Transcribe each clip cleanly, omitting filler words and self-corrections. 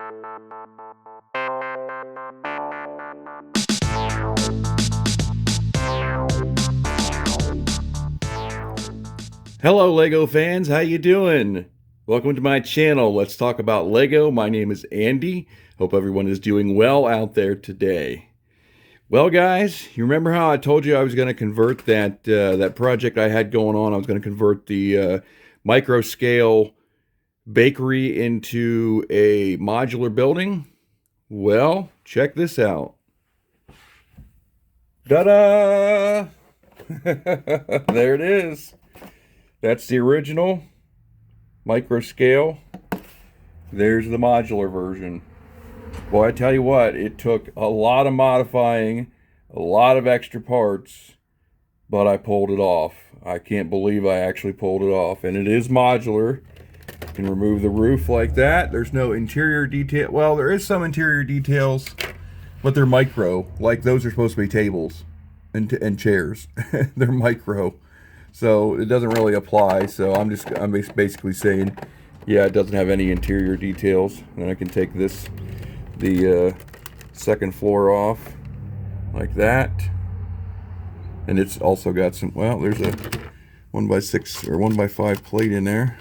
Hello Lego fans, how you doing? Welcome to my channel. Let's talk about Lego. My name is Andy. Hope everyone is doing well out there today. Well guys, you remember how I told you I was going to convert that project I had going on? I was going to convert the micro scale bakery into a modular building? Well, check this out. Ta-da! There it is. That's the original micro scale. There's the modular version. Boy, I tell you what, it took a lot of modifying, a lot of extra parts, but I pulled it off. I can't believe I actually pulled it off. And it is modular. You can remove the roof like that. There's no interior detail. Well, there is some interior details, but they're micro. Like those are supposed to be tables and chairs. They're micro. So it doesn't really apply. So I'm basically saying, yeah, it doesn't have any interior details. And I can take the second floor off like that. And it's also got some, well, there's a 1x6 or 1x5 plate in there.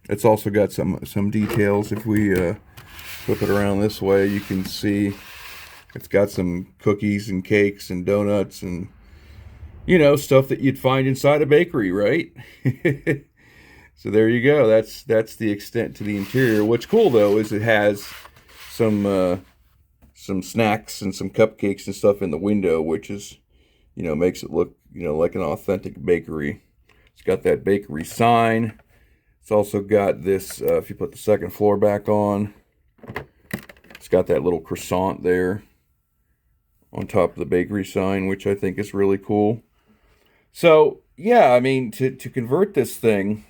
It's also got some details. If we flip it around this way, you can see it's got some cookies and cakes and donuts and, you know, stuff that you'd find inside a bakery, right? So there you go. That's the extent to the interior. What's cool though is it has some snacks and some cupcakes and stuff in the window, which is, you know, makes it look, you know, like an authentic bakery. It's got that bakery sign. It's also got this, if you put the second floor back on, it's got that little croissant there on top of the bakery sign, which I think is really cool. So, yeah, I mean, to convert this thing,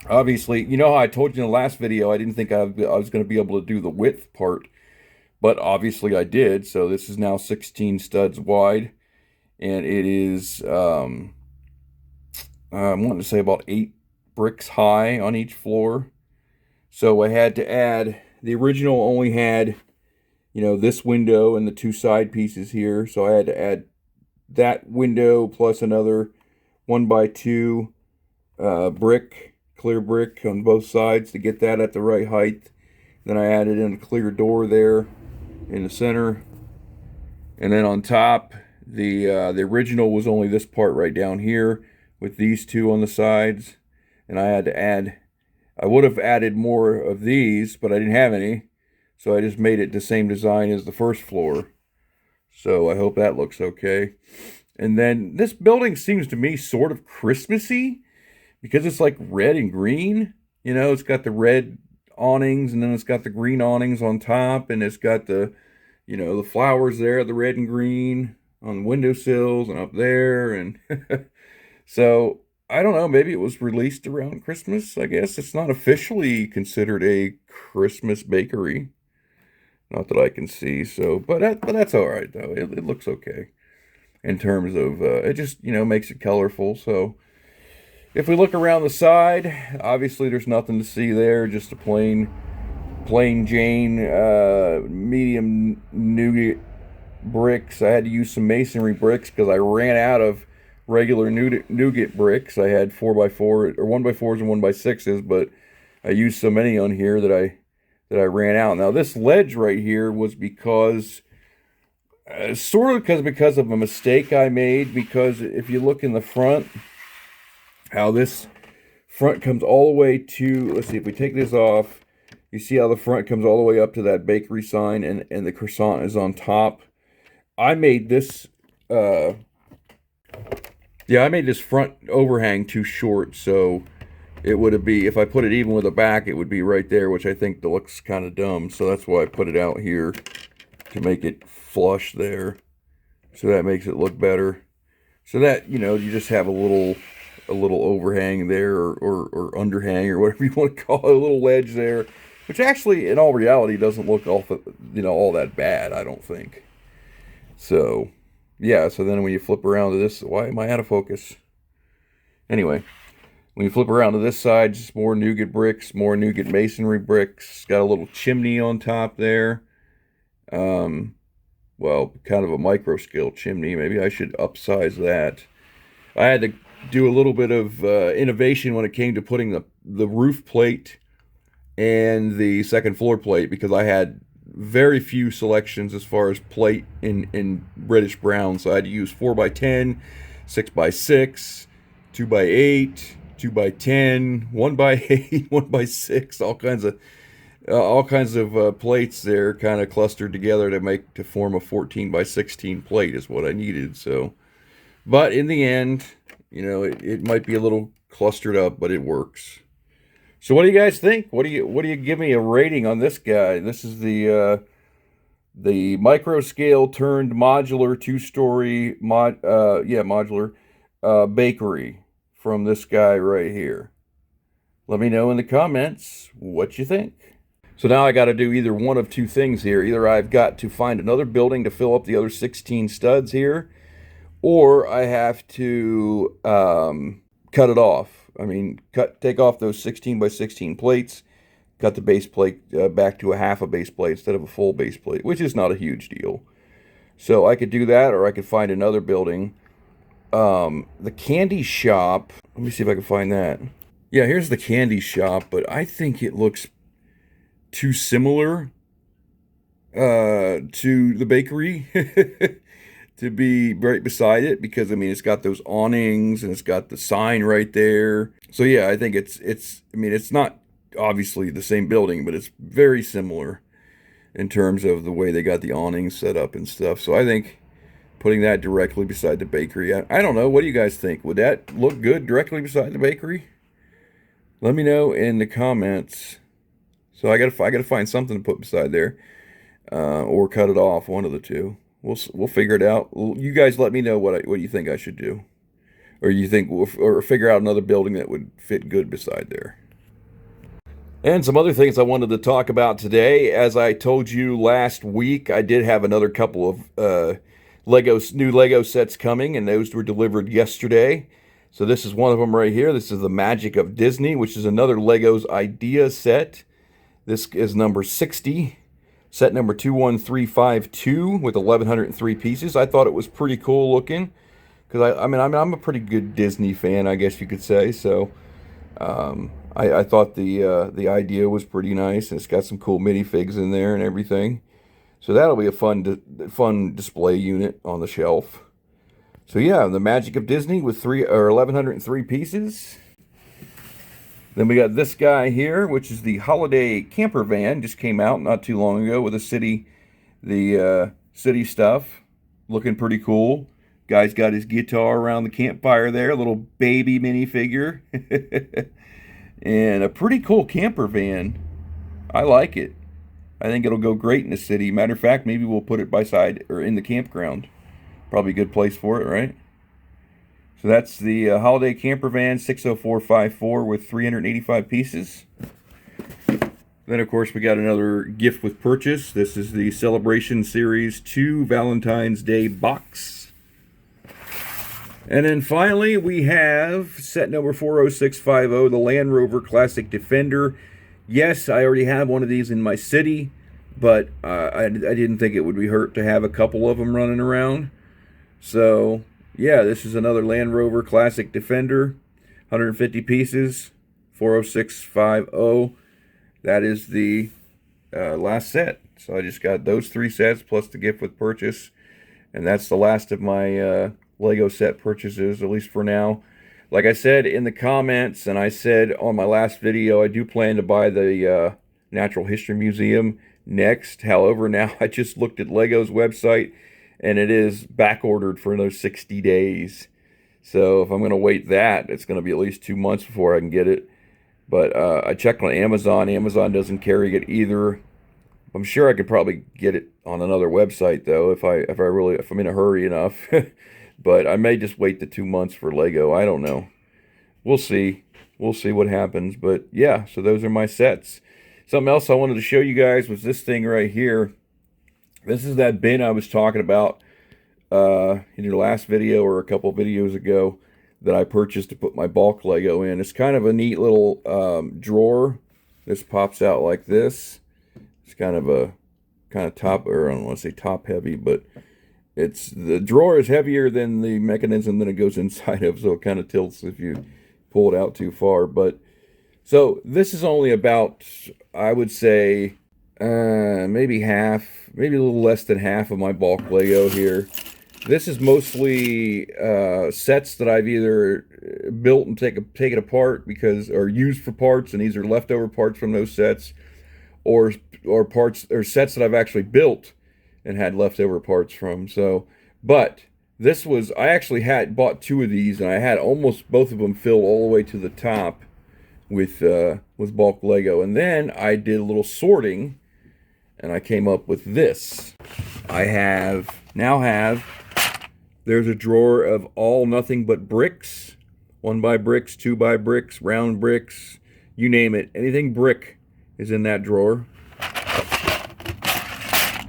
obviously, you know how I told you in the last video, I didn't think I was going to be able to do the width part, but obviously I did. So this is now 16 studs wide, and it is, I'm wanting to say about 8 bricks high on each floor. So I had to add, the original only had, you know, this window and the 2 side pieces here. So I had to add that window plus another 1x2 brick, clear brick on both sides to get that at the right height. Then I added in a clear door there in the center. And then on top, the original was only this part right down here with these 2 on the sides. And I had to add, I would have added more of these, but I didn't have any. So I just made it the same design as the first floor. So I hope that looks okay. And then this building seems to me sort of Christmassy because it's like red and green. You know, it's got the red awnings and then it's got the green awnings on top, and it's got the, you know, the flowers there, the red and green on the windowsills and up there. And so I don't know, maybe it was released around Christmas. I guess it's not officially considered a Christmas bakery. Not that I can see, so, but that's all right, though. It looks okay in terms of, it just, you know, makes it colorful. So if we look around the side, obviously there's nothing to see there, just a plain Jane medium nougat bricks. I had to use some masonry bricks because I ran out of regular nougat bricks. I had 4x4 or 1x4s and 1x6s, but I used so many on here that I ran out. Now this ledge right here was because sort of because of a mistake I made, because if you look in the front, how this front comes all the way to, let's see, if we take this off, you see how the front comes all the way up to that bakery sign, and the croissant is on top. I made this I made this front overhang too short, so it would be, if I put it even with the back, it would be right there, which I think looks kind of dumb. So that's why I put it out here to make it flush there. So that makes it look better. So that, you know, you just have a little overhang there, or underhang, or whatever you want to call it, a little ledge there, which actually, in all reality, doesn't look all that bad, I don't think. So, yeah, so then when you flip around to this, why am I out of focus? Anyway. When you flip around to this side, just more nougat bricks, more nougat masonry bricks. Got a little chimney on top there. Well, kind of a micro scale chimney. Maybe I should upsize that. I had to do a little bit of innovation when it came to putting the roof plate and the second floor plate, because I had very few selections as far as plate in reddish brown. So I had to use 4x10, 6x6, 2x8, 2x10, 1x8, 1x6, all kinds of plates there, kind of clustered together to form a 14x16 plate is what I needed. So, but in the end, it might be a little clustered up, but it works. So what do you guys think? What do you give me a rating on this guy? This is the micro scale turned modular 2-story modular bakery from this guy right here. Let me know in the comments what you think. So now I got to do either one of two things here. Either I've got to find another building to fill up the other 16 studs here, or I have to cut it off. I mean, take off those 16x16 plates, cut the base plate back to a half a base plate instead of a full base plate, which is not a huge deal. So I could do that, or I could find another building. The candy shop, let me see if I can find that. Yeah, here's the candy shop, but I think it looks too similar to the bakery to be right beside it, because I mean it's got those awnings and it's got the sign right there. So yeah, I think it's not obviously the same building, but it's very similar in terms of the way they got the awnings set up and stuff. So I think putting that directly beside the bakery, I don't know, what do you guys think? Would that look good directly beside the bakery? Let me know in the comments. So I gotta find something to put beside there, or cut it off, one of the two. We'll figure it out. You guys let me know what you think I should do, or you think, or figure out another building that would fit good beside there. And some other things I wanted to talk about today. As I told you last week, I did have another couple of new Lego sets coming, and those were delivered yesterday. So this is one of them right here. This is the Magic of Disney, which is another Lego's Idea set. This is number 60. Set number 21352 with 1,103 pieces. I thought it was pretty cool looking, because I'm a pretty good Disney fan, I guess you could say. So I thought the idea was pretty nice, and it's got some cool minifigs in there and everything. So that'll be a fun display unit on the shelf. So yeah, the Magic of Disney with 1,103 pieces. Then we got this guy here, which is the holiday camper van. Just came out not too long ago with the city stuff. Looking pretty cool. Guy's got his guitar around the campfire there. A little baby minifigure. And a pretty cool camper van. I like it. I think it'll go great in the city. Matter of fact, maybe we'll put it beside or in the campground. Probably a good place for it, right? So that's the holiday camper van 60454 with 385 pieces. Then, of course, we got another gift with purchase. This is the Celebration Series 2 Valentine's Day box. And then finally, we have set number 40650, the Land Rover Classic Defender. Yes, I already have one of these in my city, but I didn't think it would be hurt to have a couple of them running around. So yeah, this is another Land Rover Classic Defender, 150 pieces, 40650. That is the last set. So I just got those 3 sets plus the gift with purchase, and that's the last of my Lego set purchases, at least for now. Like I said in the comments, and I said on my last video, I do plan to buy the Natural History Museum next. However, now I just looked at Lego's website, and it is back ordered for another 60 days. So if I'm going to wait that, it's going to be at least 2 months before I can get it. But I checked on Amazon. Amazon doesn't carry it either. I'm sure I could probably get it on another website though, if I'm in a hurry enough. But I may just wait the 2 months for Lego. I don't know. We'll see. We'll see what happens. But yeah, so those are my sets. Something else I wanted to show you guys was this thing right here. This is that bin I was talking about in your last video or a couple videos ago. that I purchased to put my bulk Lego in. It's kind of a neat little drawer. This pops out like this. It's kind of top, or I don't want to say top heavy, but the drawer is heavier than the mechanism that it goes inside of, so it kind of tilts if you pull it out too far. But so this is only about, I would say, maybe half, maybe a little less than half of my bulk Lego here. This is mostly sets that I've either built and taken apart or used for parts, and these are leftover parts from those sets, or parts or sets that I've actually built and had leftover parts from. So, but this was, I actually bought 2 of these, and I had almost both of them filled all the way to the top with bulk Lego. And then I did a little sorting, and I came up with this. I now have, there's a drawer of all nothing but bricks, 1x bricks, 2x bricks, round bricks, you name it. Anything brick is in that drawer.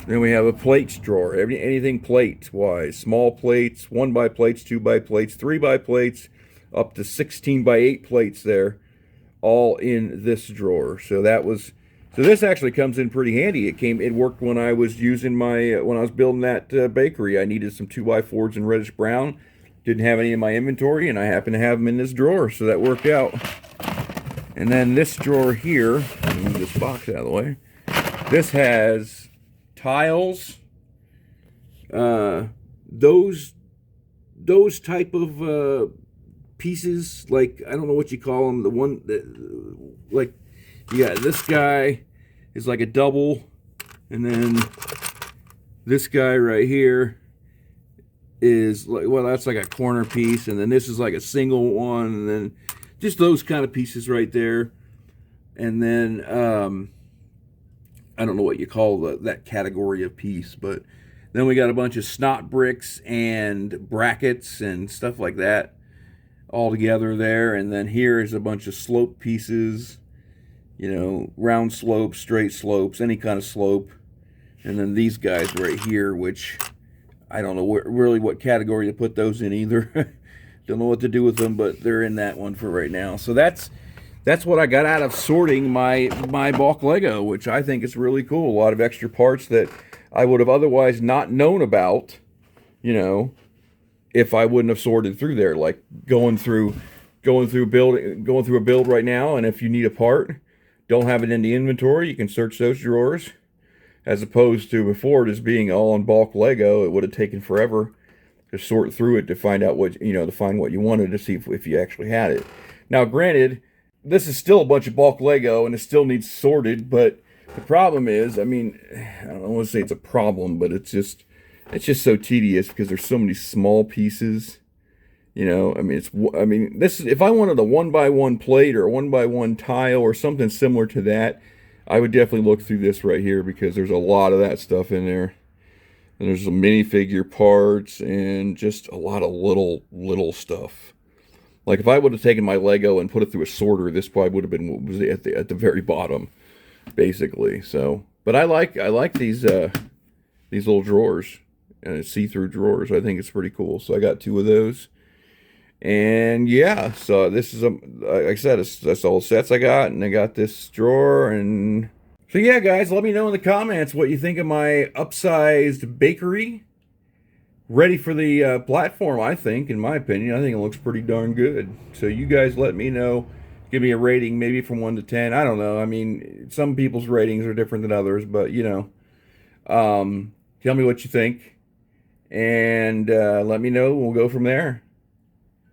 Then we have a plates drawer, anything plate-wise, small plates, 1x plates, 2x plates, 3x plates, up to 16x8 plates there, all in this drawer. So this actually comes in pretty handy. It worked when I was using when I was building that bakery. I needed some 2x4s in reddish brown. Didn't have any in my inventory, and I happened to have them in this drawer, so that worked out. And then this drawer here, let me move this box out of the way. This has tiles, those type of pieces, like, I don't know what you call them, the one that, like, yeah, this guy is like a double, and then this guy right here is like, well, that's like a corner piece, and then this is like a single one, and then just those kind of pieces right there. And then I don't know what you call that category of piece, but then we got a bunch of snot bricks and brackets and stuff like that all together there. And then here is a bunch of slope pieces, you know, round slopes, straight slopes, any kind of slope. And then these guys right here, which I don't know really what category to put those in either. Don't know what to do with them, but they're in that one for right now. So that's what I got out of sorting my bulk Lego, which I think is really cool. A lot of extra parts that I would have otherwise not known about, you know, if I wouldn't have sorted through there. Like going through a build right now, and if you need a part, don't have it in the inventory, you can search those drawers. As opposed to before just being all in bulk Lego, it would have taken forever to sort through it to find out what, you know, to find what you wanted, to see if you actually had it. Now, granted, this is still a bunch of bulk Lego and it still needs sorted, but the problem is, I mean, I don't want to say it's a problem, but it's just so tedious because there's so many small pieces. You know, I mean, this is, if I wanted a 1x1 plate or a 1x1 tile or something similar to that, I would definitely look through this right here, because there's a lot of that stuff in there. And there's some minifigure parts and just a lot of little stuff. Like if I would have taken my Lego and put it through a sorter, this probably would have been at the very bottom, basically. So, but I like these little drawers, and see-through drawers. I think it's pretty cool. So I got 2 of those. And yeah, so this is like I said, that's all the sets I got, and I got this drawer. And so yeah, guys, let me know in the comments what you think of my upsized bakery, ready for the platform. I think, in my opinion, I think it looks pretty darn good. So you guys let me know, give me a rating, maybe from 1 to 10. I don't know. I mean, some people's ratings are different than others, but you know, tell me what you think, and let me know. We'll go from there.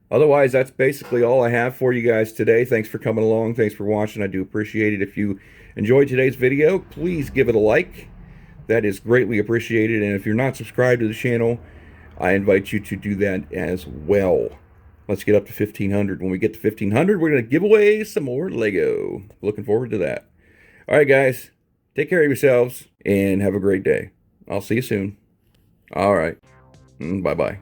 Otherwise, that's basically all I have for you guys today. Thanks for coming along. Thanks for watching. I do appreciate it. If you enjoyed today's video, please give it a like. That is greatly appreciated. And if you're not subscribed to the channel, I invite you to do that as well. Let's get up to 1,500. When we get to 1,500, we're going to give away some more Lego. Looking forward to that. All right, guys. Take care of yourselves and have a great day. I'll see you soon. All right. Bye-bye.